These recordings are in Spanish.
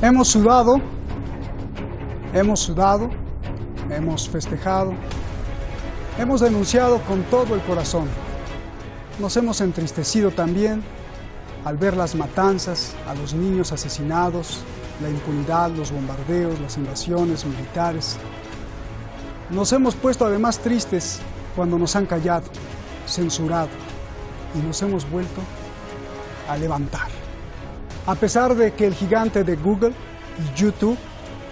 Hemos sudado, hemos festejado, hemos denunciado con todo el corazón. Nos hemos entristecido también al ver las matanzas, a los niños asesinados, la impunidad, los bombardeos, las invasiones militares. Nos hemos puesto además tristes cuando nos han callado, censurado, y nos hemos vuelto a levantar. A pesar de que el gigante de Google y YouTube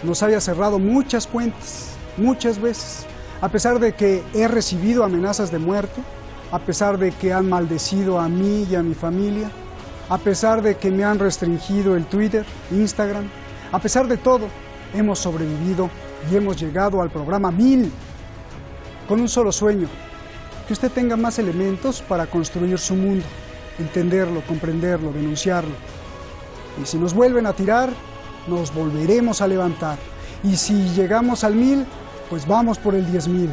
nos haya cerrado muchas cuentas, muchas veces, a pesar de que he recibido amenazas de muerte, a pesar de que han maldecido a mí y a mi familia, a pesar de que me han restringido el Twitter, Instagram, a pesar de todo, hemos sobrevivido y hemos llegado al programa 1000 con un solo sueño: que usted tenga más elementos para construir su mundo, entenderlo, comprenderlo, denunciarlo. Y si nos vuelven a tirar, nos volveremos a levantar. Y si llegamos al 1000, pues vamos por el 10.000.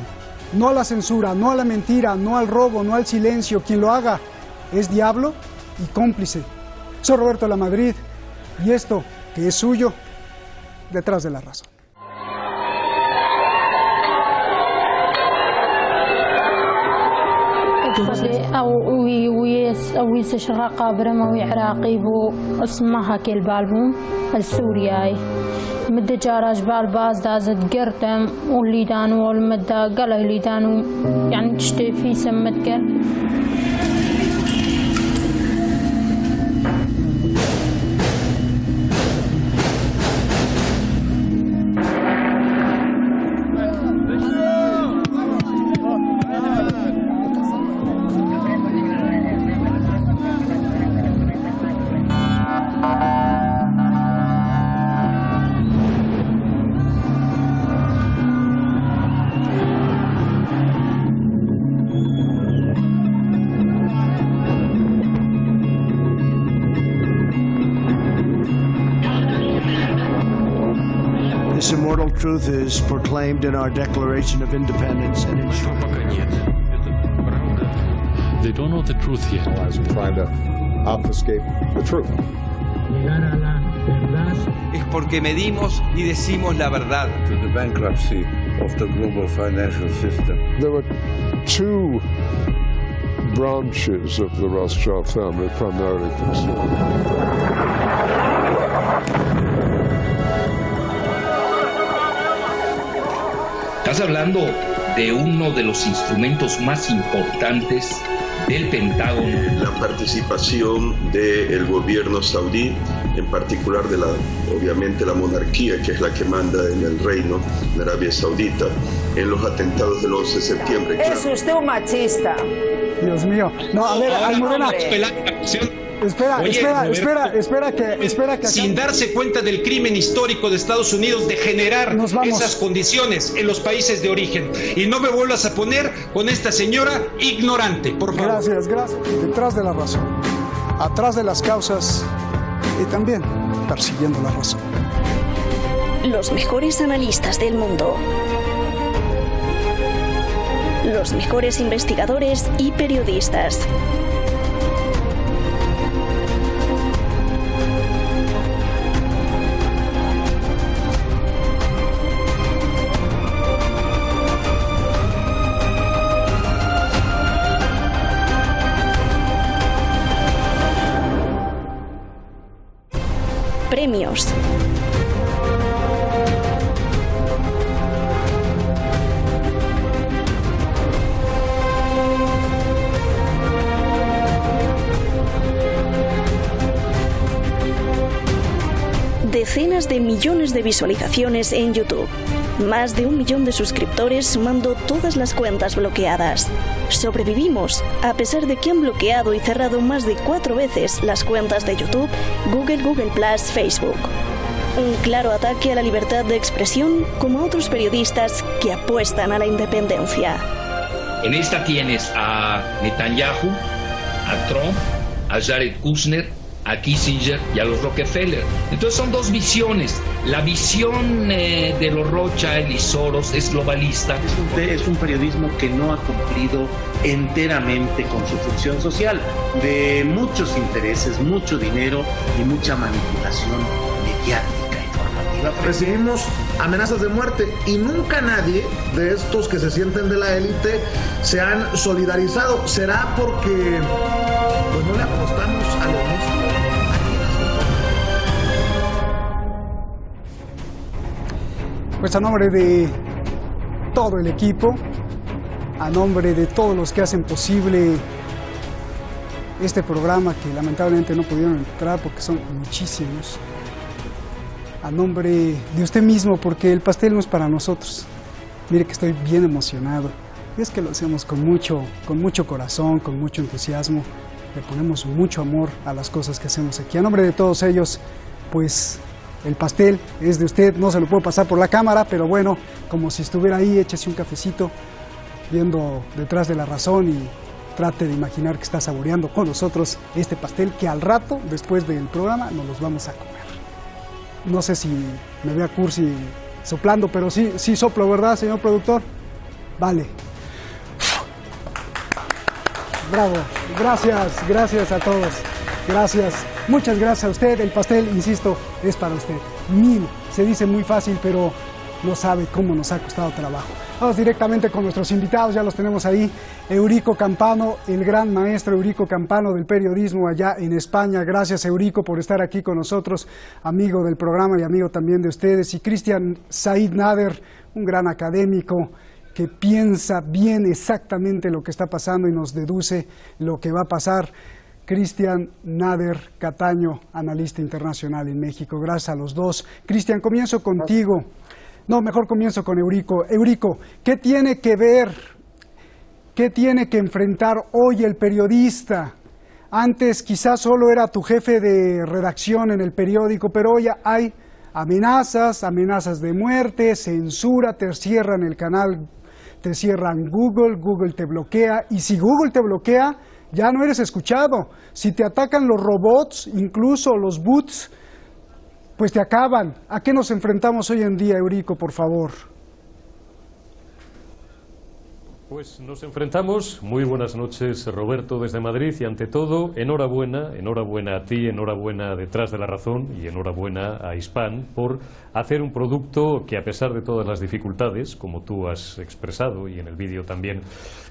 No a la censura, no a la mentira, no al robo, no al silencio. Quien lo haga es diablo y cómplice. Soy Roberto Lamadrid y esto, que es suyo, Detrás de la Razón. أو شقاقة برموي عراقي بو اسمها كل بالبون السورياي مدة جاراج بالباز دازت قرتم واللي دانو والمدة قال اللي دانو يعني تشتي في سمت قل This immortal truth is proclaimed in our Declaration of Independence and enshrined. They don't know the truth yet. I'm trying to obfuscate the truth. Es porque medimos y decimos la verdad. To the bankruptcy of the global financial system. There were two branches of the Rothschild family primarily concerned. Estás hablando de uno de los instrumentos más importantes del Pentágono. La participación del gobierno saudí, en particular obviamente la monarquía, que es la que manda en el reino de Arabia Saudita, en los atentados del 11 de septiembre. Es usted un machista. Dios mío. No, a ver, Almudena. Espera que sin darse cuenta del crimen histórico de Estados Unidos de generar esas condiciones en los países de origen. Y no me vuelvas a poner con esta señora ignorante, por favor. Gracias. Detrás de la razón, atrás de las causas y también persiguiendo la razón. Los mejores analistas del mundo. Los mejores investigadores y periodistas. Premios. Decenas de millones de visualizaciones en YouTube. Más de 1 millón de suscriptores sumando todas las cuentas bloqueadas. Sobrevivimos, a pesar de que han bloqueado y cerrado más de 4 veces las cuentas de YouTube, Google, Google+, Facebook. Un claro ataque a la libertad de expresión, como a otros periodistas que apuestan a la independencia. En esta tienes a Netanyahu, a Trump, a Jared Kushner, a Kissinger y a los Rockefeller. Entonces son dos visiones. La visión de los Rothschild y Soros es globalista. Es un periodismo que no ha cumplido enteramente con su función social, de muchos intereses, mucho dinero y mucha manipulación mediática. recibimos amenazas de muerte y nunca nadie de estos que se sienten de la élite se han solidarizado. ¿Será porque pues no le apostamos a lo mismo? Pues a nombre de todo el equipo, a nombre de todos los que hacen posible este programa, que lamentablemente no pudieron entrar porque son muchísimos, a nombre de usted mismo, porque el pastel no es para nosotros. Mire que estoy bien emocionado. Y es que lo hacemos con mucho corazón, con mucho entusiasmo. Le ponemos mucho amor a las cosas que hacemos aquí. A nombre de todos ellos, pues el pastel es de usted. No se lo puedo pasar por la cámara, pero bueno, como si estuviera ahí, échese un cafecito viendo Detrás de la Razón y trate de imaginar que está saboreando con nosotros este pastel que al rato, después del programa, nos los vamos a comer. No sé si me vea cursi soplando, pero sí soplo, ¿verdad, señor productor? Vale. Bravo. Gracias a todos. Gracias. Muchas gracias a usted. El pastel, insisto, es para usted. 1000. Se dice muy fácil, pero no sabe cómo nos ha costado trabajo. Vamos directamente con nuestros invitados, ya los tenemos ahí. Eurico Campano, el gran maestro Eurico Campano del periodismo allá en España. Gracias, Eurico, por estar aquí con nosotros, amigo del programa y amigo también de ustedes. Y Cristian Said Nader, un gran académico que piensa bien exactamente lo que está pasando y nos deduce lo que va a pasar. Cristian Nader Cataño, analista internacional en México. Gracias a los dos. Cristian, comienzo contigo. No, mejor comienzo con Eurico. Eurico, ¿qué tiene que ver, qué tiene que enfrentar hoy el periodista? Antes quizás solo era tu jefe de redacción en el periódico, pero hoy hay amenazas de muerte, censura, te cierran el canal, te cierran Google te bloquea, y si Google te bloquea, ya no eres escuchado. Si te atacan los robots, incluso los bots, pues te acaban. ¿A qué nos enfrentamos hoy en día, Eurico, por favor? Pues nos enfrentamos, muy buenas noches, Roberto, desde Madrid, y ante todo, enhorabuena a ti, enhorabuena Detrás de la Razón y enhorabuena a Hispan por hacer un producto que, a pesar de todas las dificultades, como tú has expresado y en el vídeo también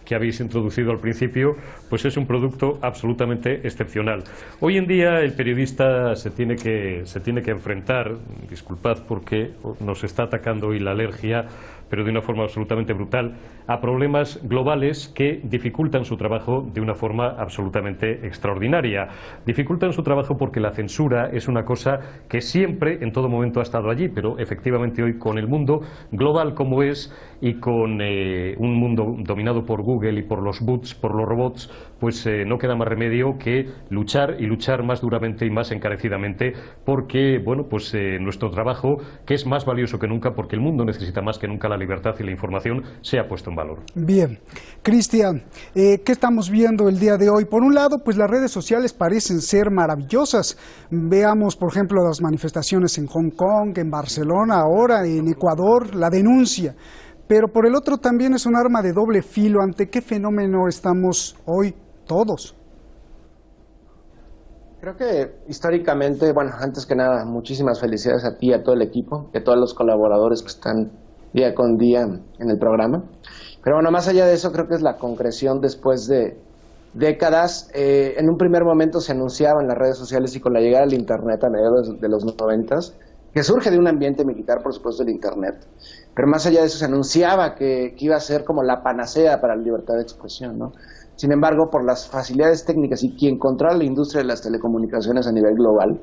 que habéis introducido al principio, pues es un producto absolutamente excepcional. Hoy en día el periodista se tiene que enfrentar, disculpad porque nos está atacando hoy la alergia, pero de una forma absolutamente brutal, a problemas globales que dificultan su trabajo de una forma absolutamente extraordinaria. Dificultan su trabajo porque la censura es una cosa que siempre, en todo momento, ha estado allí, pero efectivamente hoy, con el mundo global como es y con un mundo dominado por Google y por los bots, por los robots, pues no queda más remedio que luchar, y luchar más duramente y más encarecidamente, porque bueno, pues nuestro trabajo, que es más valioso que nunca, porque el mundo necesita más que nunca la libertad y la información, se ha puesto en valor. Bien. Cristian, ¿qué estamos viendo el día de hoy? Por un lado, pues las redes sociales parecen ser maravillosas. Veamos, por ejemplo, las manifestaciones en Hong Kong, en Barcelona, ahora en Ecuador, la denuncia. Pero por el otro también es un arma de doble filo. ¿Ante qué fenómeno estamos hoy todos? Creo que históricamente, bueno, antes que nada, muchísimas felicidades a ti y a todo el equipo, y a todos los colaboradores que están día con día en el programa. Pero bueno, más allá de eso, creo que es la concreción después de décadas. En un primer momento se anunciaba en las redes sociales y con la llegada del Internet a mediados de los 90s, que surge de un ambiente militar, por supuesto, el Internet. Pero más allá de eso se anunciaba que iba a ser como la panacea para la libertad de expresión, ¿no? Sin embargo, por las facilidades técnicas y quien controla la industria de las telecomunicaciones a nivel global,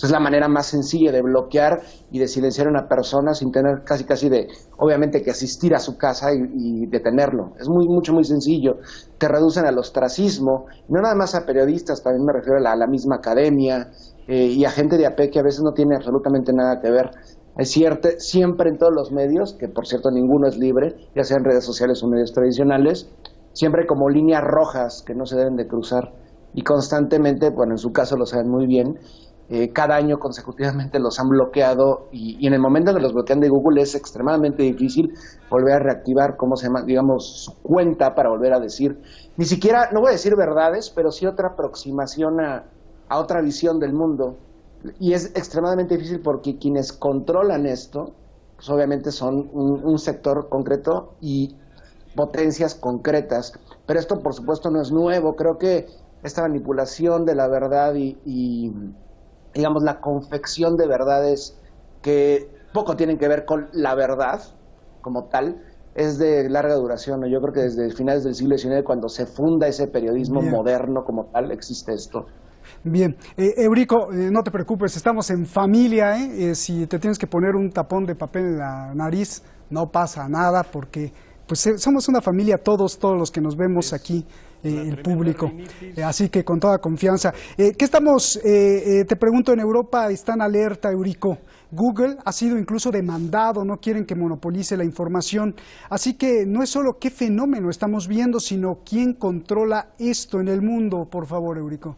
es la manera más sencilla de bloquear y de silenciar a una persona sin tener casi de, obviamente, que asistir a su casa y detenerlo. Es muy sencillo. Te reducen al ostracismo, no nada más a periodistas, también me refiero a la misma academia y a gente de a pie que a veces no tiene absolutamente nada que ver. Es cierto, siempre en todos los medios, que por cierto ninguno es libre, ya sean redes sociales o medios tradicionales, siempre como líneas rojas que no se deben de cruzar, y constantemente, bueno, en su caso lo saben muy bien, cada año consecutivamente los han bloqueado, y en el momento en que los bloquean de Google es extremadamente difícil volver a reactivar, ¿cómo se llama?, digamos, su cuenta para volver a decir, ni siquiera, no voy a decir verdades, pero sí otra aproximación a otra visión del mundo. Y es extremadamente difícil porque quienes controlan esto, pues obviamente son un sector concreto y potencias concretas. Pero esto, por supuesto, no es nuevo. Creo que esta manipulación de la verdad y digamos, la confección de verdades que poco tienen que ver con la verdad como tal, es de larga duración, ¿no? Yo creo que desde finales del siglo XIX, cuando se funda ese periodismo moderno como tal, existe esto. Bien, Eurico, no te preocupes, estamos en familia, si te tienes que poner un tapón de papel en la nariz, no pasa nada, porque pues somos una familia todos los que nos vemos aquí, el público, así que con toda confianza. ¿Qué estamos, te pregunto, en Europa están alerta, Eurico? Google ha sido incluso demandado, no quieren que monopolice la información, así que no es solo qué fenómeno estamos viendo, sino quién controla esto en el mundo, por favor, Eurico.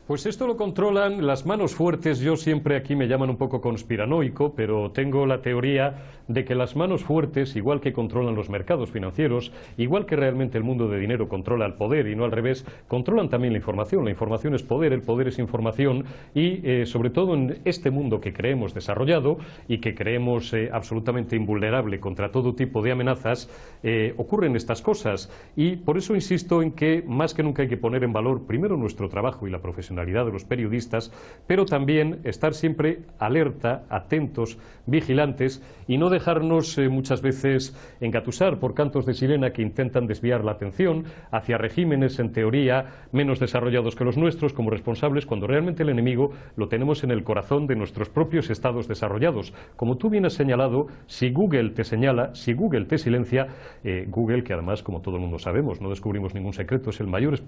Pues esto lo controlan las manos fuertes. Yo siempre aquí me llaman un poco conspiranoico, pero tengo la teoría de que las manos fuertes, igual que controlan los mercados financieros, igual que realmente el mundo de dinero controla el poder y no al revés, controlan también la información. La información es poder, el poder es información y sobre todo en este mundo que creemos desarrollado y que creemos absolutamente invulnerable contra todo tipo de amenazas, ocurren estas cosas. Y por eso insisto en que más que nunca hay que poner en valor primero nuestro trabajo y la profesionalidad de los periodistas, pero también estar siempre alerta, atentos, vigilantes y no dejarnos muchas veces engatusar por cantos de sirena que intentan desviar la atención hacia regímenes en teoría menos desarrollados que los nuestros como responsables, cuando realmente el enemigo lo tenemos en el corazón de nuestros propios estados desarrollados. Como tú bien has señalado, si Google te señala, si Google te silencia, Google, que además, como todo el mundo sabemos, no descubrimos ningún secreto, es el mayor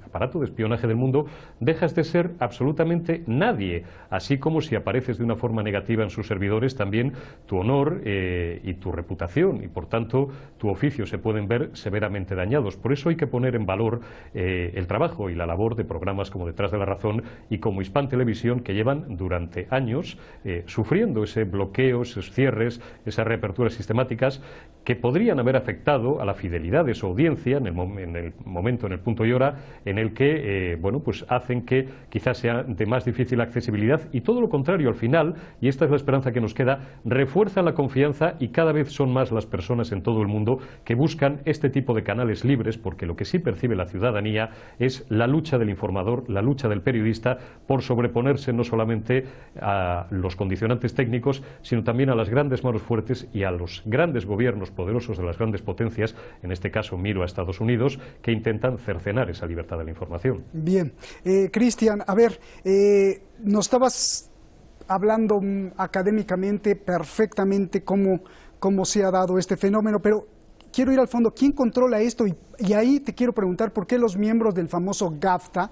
aparato de espionaje del mundo, dejas de ser absolutamente nadie, así como si apareces de una forma negativa en sus servidores, también tu honor y tu reputación y por tanto tu oficio se pueden ver severamente dañados. Por eso hay que poner en valor el trabajo y la labor de programas como Detrás de la Razón y como Hispan Televisión, que llevan durante años sufriendo ese bloqueo, esos cierres, esas reaperturas sistemáticas que podrían haber afectado a la fidelidad de su audiencia en el momento, en el punto y hora en el que bueno, pues hacen que quizás sea de más difícil accesibilidad, y todo lo contrario al final, y esta es la esperanza que nos queda, refuerzan la confianza y cada vez son más las personas en todo el mundo que buscan este tipo de canales libres, porque lo que sí percibe la ciudadanía es la lucha del informador, la lucha del periodista por sobreponerse no solamente a los condicionantes técnicos, sino también a las grandes manos fuertes y a los grandes gobiernos poderosos de las grandes potencias, en este caso miro a Estados Unidos, que intentan cercenar esa libertad de la información. Bien, Cristian, a ver, nos estabas hablando académicamente perfectamente cómo se ha dado este fenómeno, pero quiero ir al fondo. ¿Quién controla esto? Y ahí te quiero preguntar por qué los miembros del famoso GAFTA,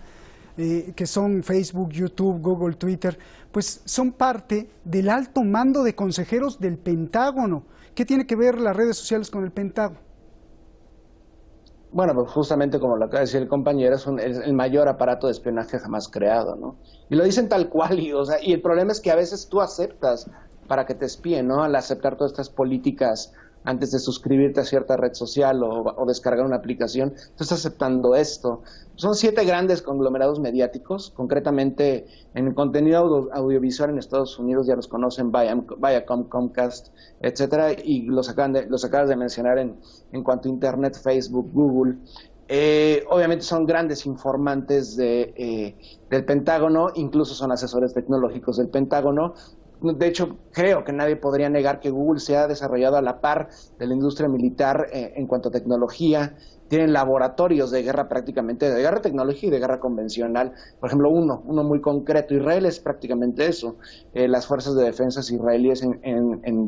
que son Facebook, YouTube, Google, Twitter, pues son parte del alto mando de consejeros del Pentágono. ¿Qué tiene que ver las redes sociales con el Pentágono? Bueno, pues justamente como lo acaba de decir el compañero, es el mayor aparato de espionaje jamás creado, ¿no? Y lo dicen tal cual, y el problema es que a veces tú aceptas para que te espíen, ¿no? Al aceptar todas estas políticas antes de suscribirte a cierta red social o descargar una aplicación, tú estás aceptando esto. Son 7 grandes conglomerados mediáticos, concretamente en el contenido audiovisual en Estados Unidos, ya los conocen, Viacom, Comcast, etcétera, y los acabas de mencionar en cuanto a Internet, Facebook, Google. Obviamente son grandes informantes del Pentágono, incluso son asesores tecnológicos del Pentágono. De hecho, creo que nadie podría negar que Google se ha desarrollado a la par de la industria militar en cuanto a tecnología. Tienen laboratorios de guerra prácticamente, de guerra tecnológica y de guerra convencional. Por ejemplo, uno muy concreto, Israel es prácticamente eso. Las fuerzas de defensa israelíes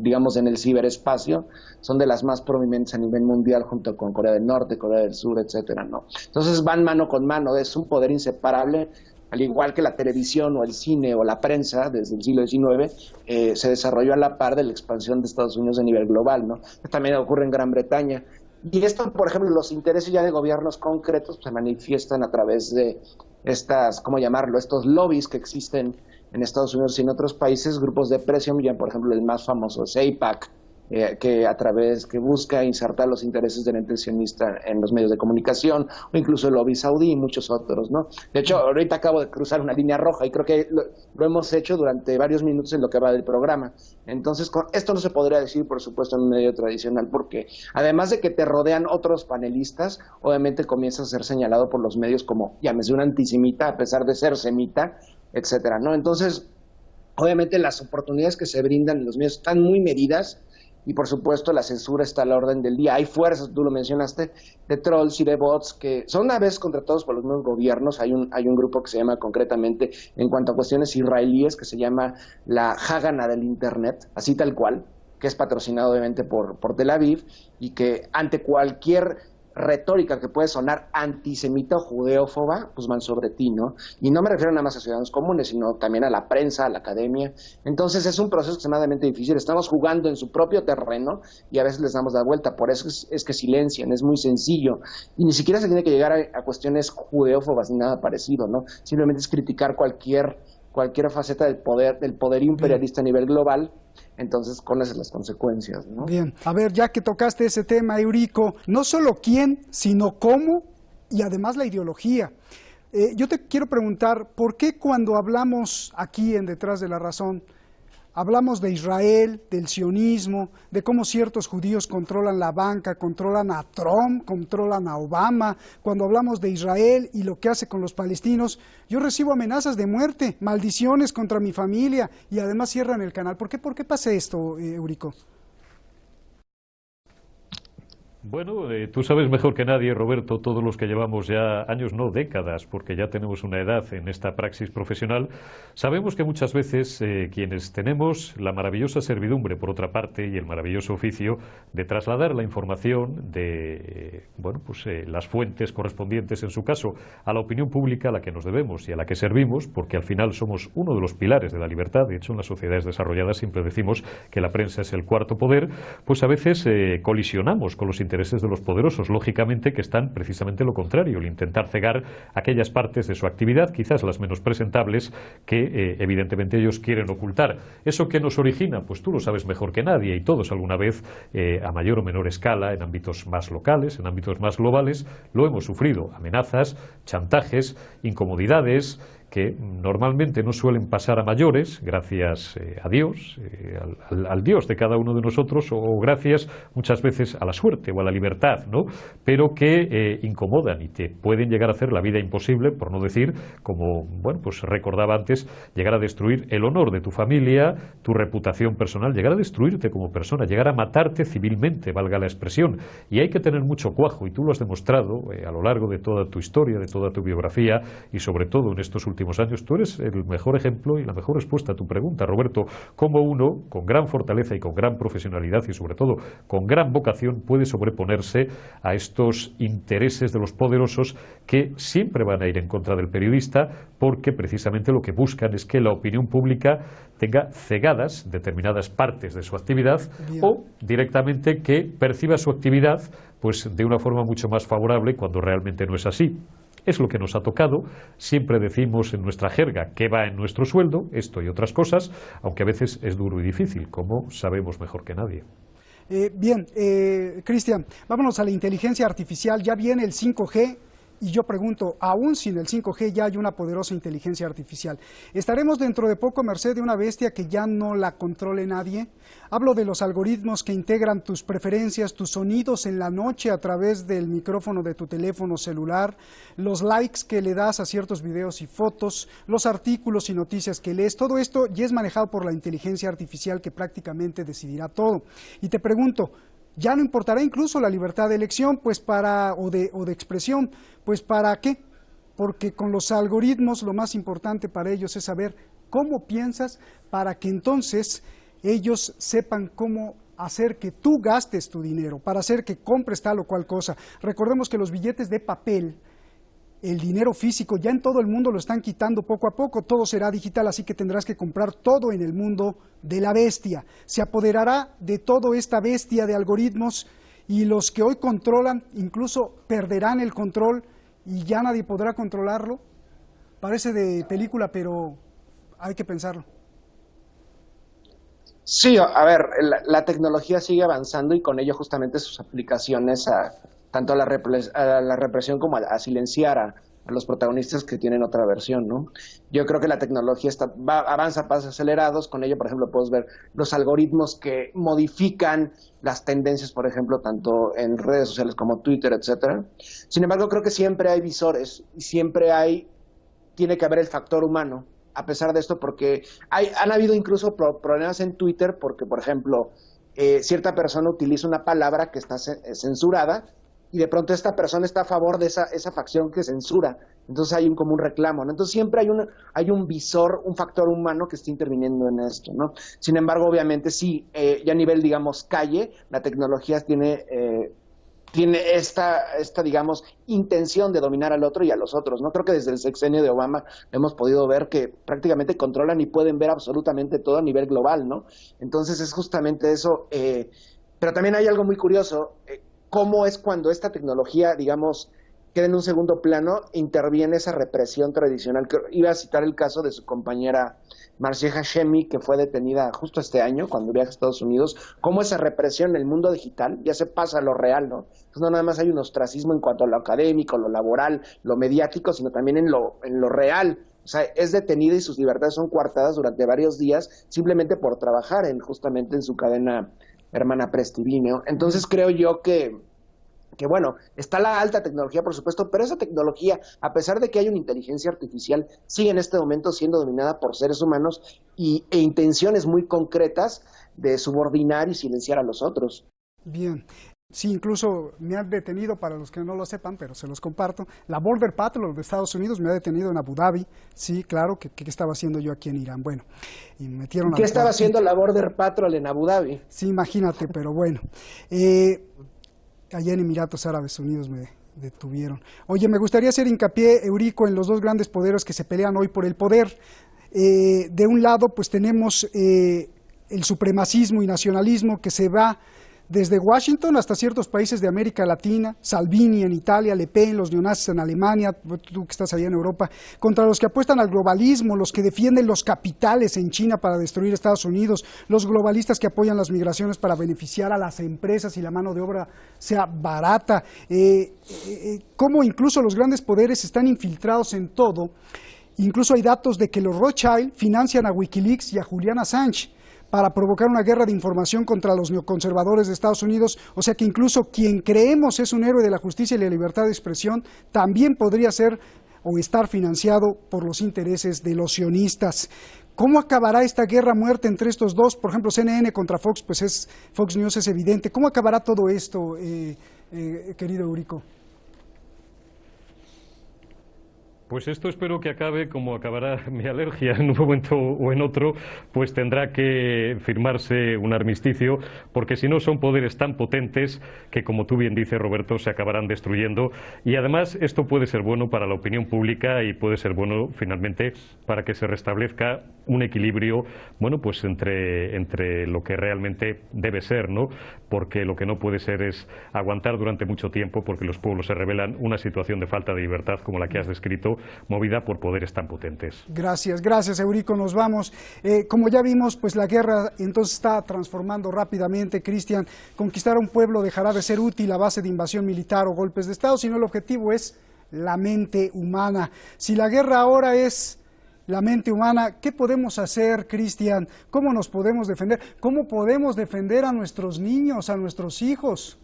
digamos, en el ciberespacio son de las más prominentes a nivel mundial junto con Corea del Norte, Corea del Sur, etcétera, ¿no? Entonces van mano con mano, es un poder inseparable. Al igual que la televisión o el cine o la prensa desde el siglo XIX, se desarrolló a la par de la expansión de Estados Unidos a nivel global, ¿no? También ocurre en Gran Bretaña. Y esto, por ejemplo, los intereses ya de gobiernos concretos se manifiestan a través de estas, ¿cómo llamarlo?, estos lobbies que existen en Estados Unidos y en otros países, grupos de presión, ya por ejemplo el más famoso es AIPAC, que busca insertar los intereses del intencionista en los medios de comunicación, o incluso el lobby saudí y muchos otros, ¿no? De hecho, ahorita acabo de cruzar una línea roja y creo que lo hemos hecho durante varios minutos en lo que va del programa. Entonces, esto no se podría decir, por supuesto, en un medio tradicional, porque además de que te rodean otros panelistas, obviamente comienzas a ser señalado por los medios como, llámese, un antisemita, a pesar de ser semita, etcétera, ¿no? Entonces, obviamente las oportunidades que se brindan en los medios están muy medidas, y por supuesto la censura está a la orden del día. Hay fuerzas, tú lo mencionaste, de trolls y de bots que son una vez contratados por los mismos gobiernos. Hay un grupo que se llama concretamente, en cuanto a cuestiones israelíes, que se llama la Hagana del Internet, así tal cual, que es patrocinado obviamente por Tel Aviv, y que ante cualquier retórica que puede sonar antisemita o judeófoba, pues van sobre ti, ¿no? Y no me refiero nada más a ciudadanos comunes, sino también a la prensa, a la academia. Entonces es un proceso extremadamente difícil. Estamos jugando en su propio terreno y a veces les damos la vuelta. Por eso es que silencian, es muy sencillo. Y ni siquiera se tiene que llegar a cuestiones judeófobas ni nada parecido, ¿no? Simplemente es criticar cualquier faceta del poder imperialista a nivel global. Entonces, con esas las consecuencias, ¿no? Bien, a ver, ya que tocaste ese tema, Eurico, no solo quién, sino cómo y además la ideología. Yo te quiero preguntar, ¿por qué cuando hablamos aquí en Detrás de la Razón, hablamos de Israel, del sionismo, de cómo ciertos judíos controlan la banca, controlan a Trump, controlan a Obama? Cuando hablamos de Israel y lo que hace con los palestinos, yo recibo amenazas de muerte, maldiciones contra mi familia y además cierran el canal. ¿Por qué pasa esto, Eurico? Bueno, tú sabes mejor que nadie, Roberto, todos los que llevamos ya años, no décadas, porque ya tenemos una edad en esta praxis profesional, sabemos que muchas veces quienes tenemos la maravillosa servidumbre, por otra parte, y el maravilloso oficio de trasladar la información de las fuentes correspondientes, en su caso, a la opinión pública a la que nos debemos y a la que servimos, porque al final somos uno de los pilares de la libertad. De hecho, en las sociedades desarrolladas siempre decimos que la prensa es el cuarto poder, pues a veces colisionamos con los intereses de los poderosos, lógicamente, que están precisamente lo contrario, el intentar cegar aquellas partes de su actividad, quizás las menos presentables, que evidentemente ellos quieren ocultar. ¿Eso qué nos origina? Pues tú lo sabes mejor que nadie, y todos alguna vez, a mayor o menor escala, en ámbitos más locales, en ámbitos más globales, lo hemos sufrido. Amenazas, chantajes, incomodidades, que normalmente no suelen pasar a mayores, gracias a Dios, al Dios de cada uno de nosotros, o gracias muchas veces a la suerte o a la libertad, ¿no? Pero que incomodan y te pueden llegar a hacer la vida imposible, por no decir, como pues recordaba antes, llegar a destruir el honor de tu familia, tu reputación personal, llegar a destruirte como persona, llegar a matarte civilmente, valga la expresión. Y hay que tener mucho cuajo, y tú lo has demostrado a lo largo de toda tu historia, de toda tu biografía, y sobre todo en estos últimos años. Tú eres el mejor ejemplo y la mejor respuesta a tu pregunta, Roberto, cómo uno, con gran fortaleza y con gran profesionalidad y sobre todo con gran vocación, puede sobreponerse a estos intereses de los poderosos que siempre van a ir en contra del periodista, porque precisamente lo que buscan es que la opinión pública tenga cegadas determinadas partes de su actividad. Bien. O directamente que perciba su actividad pues de una forma mucho más favorable cuando realmente no es así. Es lo que nos ha tocado. Siempre decimos en nuestra jerga que va en nuestro sueldo, esto y otras cosas, aunque a veces es duro y difícil, como sabemos mejor que nadie. Bien, Cristian, vámonos a la inteligencia artificial. Ya viene el 5G. Y yo pregunto, aún sin el 5G ya hay una poderosa inteligencia artificial. ¿Estaremos dentro de poco a merced de una bestia que ya no la controle nadie? Hablo de los algoritmos que integran tus preferencias, tus sonidos en la noche a través del micrófono de tu teléfono celular, los likes que le das a ciertos videos y fotos, los artículos y noticias que lees. Todo esto ya es manejado por la inteligencia artificial que prácticamente decidirá todo. Y te pregunto, ya no importará incluso la libertad de elección, pues o de expresión, pues ¿para qué? Porque con los algoritmos lo más importante para ellos es saber cómo piensas, para que entonces ellos sepan cómo hacer que tú gastes tu dinero, para hacer que compres tal o cual cosa. Recordemos que los billetes de papel, el dinero físico, ya en todo el mundo lo están quitando poco a poco, todo será digital, así que tendrás que comprar todo en el mundo de la bestia. Se apoderará de toda esta bestia de algoritmos, y los que hoy controlan incluso perderán el control y ya nadie podrá controlarlo. Parece de película, pero hay que pensarlo. Sí, a ver, la tecnología sigue avanzando y con ello justamente sus aplicaciones tanto a la represión como a silenciar a los protagonistas que tienen otra versión, ¿no? Yo creo que la tecnología avanza a pasos acelerados, con ello, por ejemplo, puedes ver los algoritmos que modifican las tendencias, por ejemplo, tanto en redes sociales como Twitter, etcétera. Sin embargo, creo que siempre hay visores y tiene que haber el factor humano, a pesar de esto, porque han habido incluso problemas en Twitter, porque, por ejemplo, cierta persona utiliza una palabra que está censurada, y de pronto esta persona está a favor de esa facción que censura. Entonces hay como un reclamo, ¿no? Entonces siempre hay un visor, un factor humano que está interviniendo en esto, ¿no? Sin embargo, obviamente sí, ya a nivel, digamos, calle, la tecnología tiene esta, digamos, intención de dominar al otro y a los otros, ¿no? Creo que desde el sexenio de Obama hemos podido ver que prácticamente controlan y pueden ver absolutamente todo a nivel global, ¿no? Entonces es justamente eso. Pero también hay algo muy curioso, cómo es cuando esta tecnología, digamos, queda en un segundo plano, interviene esa represión tradicional. Iba a citar el caso de su compañera Marcia Hashemi, que fue detenida justo este año cuando viaja a Estados Unidos, cómo esa represión en el mundo digital ya se pasa a lo real, ¿no? Entonces no nada más hay un ostracismo en cuanto a lo académico, lo laboral, lo mediático, sino también en lo real. O sea, es detenida y sus libertades son coartadas durante varios días simplemente por trabajar justamente en su cadena hermana Press TV, ¿no? Entonces creo yo que bueno, está la alta tecnología, por supuesto, pero esa tecnología, a pesar de que hay una inteligencia artificial, sigue en este momento siendo dominada por seres humanos e intenciones muy concretas de subordinar y silenciar a los otros. Bien. Sí, incluso me han detenido, para los que no lo sepan, pero se los comparto, la Border Patrol de Estados Unidos me ha detenido en Abu Dhabi. Sí, claro, ¿qué estaba haciendo yo aquí en Irán? Bueno, y me metieron ¿Qué estaba haciendo la Border Patrol en Abu Dhabi? Sí, imagínate, pero bueno. Allá en Emiratos Árabes Unidos me detuvieron. Oye, me gustaría hacer hincapié, Eurico, en los dos grandes poderes que se pelean hoy por el poder. De un lado, pues tenemos el supremacismo y nacionalismo que se va desde Washington hasta ciertos países de América Latina, Salvini en Italia, Le Pen, los neonazis en Alemania, tú que estás allá en Europa, contra los que apuestan al globalismo, los que defienden los capitales en China para destruir Estados Unidos, los globalistas que apoyan las migraciones para beneficiar a las empresas y la mano de obra sea barata, cómo incluso los grandes poderes están infiltrados en todo. Incluso hay datos de que los Rothschild financian a Wikileaks y a Julian Assange para provocar una guerra de información contra los neoconservadores de Estados Unidos, o sea que incluso quien creemos es un héroe de la justicia y la libertad de expresión, también podría ser o estar financiado por los intereses de los sionistas. ¿Cómo acabará esta guerra a muerte entre estos dos? Por ejemplo, CNN contra Fox, pues Fox News es evidente. ¿Cómo acabará todo esto, querido Eurico? Pues esto espero que acabe como acabará mi alergia en un momento o en otro, pues tendrá que firmarse un armisticio, porque si no son poderes tan potentes que, como tú bien dices, Roberto, se acabarán destruyendo. Y además esto puede ser bueno para la opinión pública y puede ser bueno finalmente para que se restablezca un equilibrio, bueno, pues entre lo que realmente debe ser, ¿no? Porque lo que no puede ser es aguantar durante mucho tiempo, porque los pueblos se rebelan, una situación de falta de libertad como la que has descrito, movida por poderes tan potentes. Gracias, Eurico, nos vamos. Como ya vimos, pues la guerra entonces está transformando rápidamente, Cristian. Conquistar a un pueblo dejará de ser útil a base de invasión militar o golpes de Estado, sino el objetivo es la mente humana. Si la guerra ahora es la mente humana, ¿qué podemos hacer, Cristian? ¿Cómo nos podemos defender? ¿Cómo podemos defender a nuestros niños, a nuestros hijos?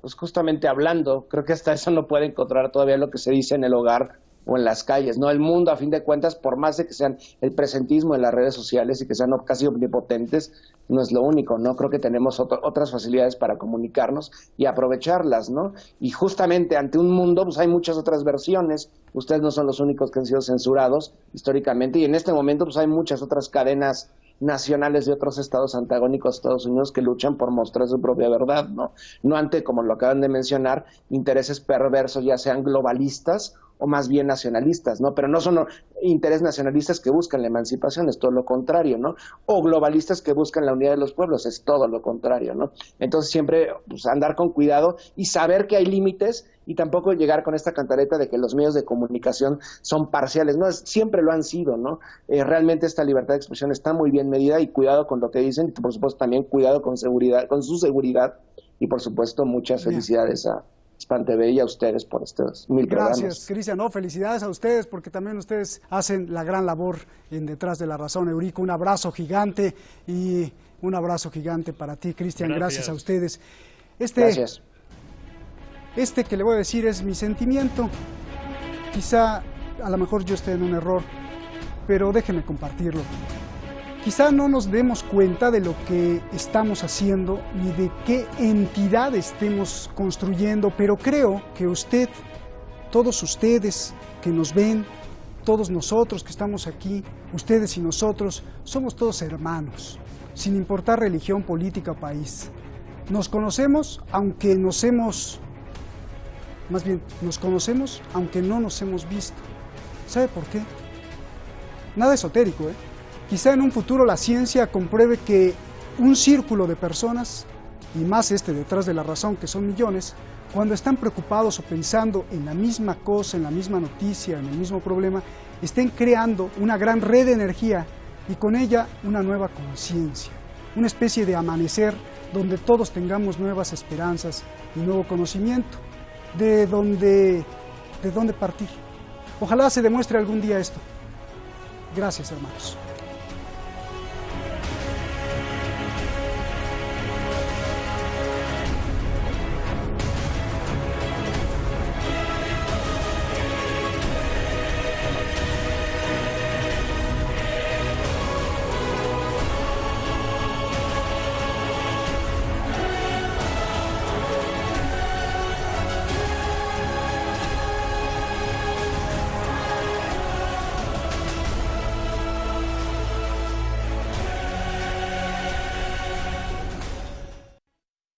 Pues justamente hablando, creo que hasta eso no puede encontrar todavía lo que se dice en el hogar o en las calles, ¿no? El mundo, a fin de cuentas, por más de que sean el presentismo en las redes sociales y que sean casi omnipotentes, no es lo único, ¿no? Creo que tenemos otras facilidades para comunicarnos y aprovecharlas, ¿no? Y justamente ante un mundo, pues hay muchas otras versiones. Ustedes no son los únicos que han sido censurados históricamente, y en este momento pues hay muchas otras cadenas nacionales de otros estados antagónicos a Estados Unidos que luchan por mostrar su propia verdad, ¿no? No ante, como lo acaban de mencionar, intereses perversos, ya sean globalistas o más bien nacionalistas, ¿no? Pero no son intereses nacionalistas que buscan la emancipación, es todo lo contrario, ¿no? O globalistas que buscan la unidad de los pueblos, es todo lo contrario, ¿no? Entonces siempre pues, andar con cuidado y saber que hay límites y tampoco llegar con esta cantareta de que los medios de comunicación son parciales, no, siempre lo han sido, ¿no? Realmente esta libertad de expresión está muy bien medida y cuidado con lo que dicen y por supuesto también cuidado con seguridad, con su seguridad y por supuesto muchas felicidades a Hispan TV y a ustedes por estos 1000 programas. Gracias, Cristian. No, felicidades a ustedes porque también ustedes hacen la gran labor en Detrás de la Razón. Eurico, un abrazo gigante y un abrazo gigante para ti, Cristian. Gracias a ustedes. Gracias. Este que le voy a decir es mi sentimiento. Quizá a lo mejor yo esté en un error, pero déjenme compartirlo. Quizá no nos demos cuenta de lo que estamos haciendo ni de qué entidad estemos construyendo, pero creo que usted, todos ustedes que nos ven, todos nosotros que estamos aquí, ustedes y nosotros, somos todos hermanos, sin importar religión, política o país. Nos conocemos aunque nos conocemos aunque no nos hemos visto. ¿Sabe por qué? Nada esotérico, ¿eh? Quizá en un futuro la ciencia compruebe que un círculo de personas, y más Detrás de la Razón, que son millones, cuando están preocupados o pensando en la misma cosa, en la misma noticia, en el mismo problema, estén creando una gran red de energía y con ella una nueva conciencia, una especie de amanecer donde todos tengamos nuevas esperanzas y nuevo conocimiento de dónde partir. Ojalá se demuestre algún día esto. Gracias, hermanos.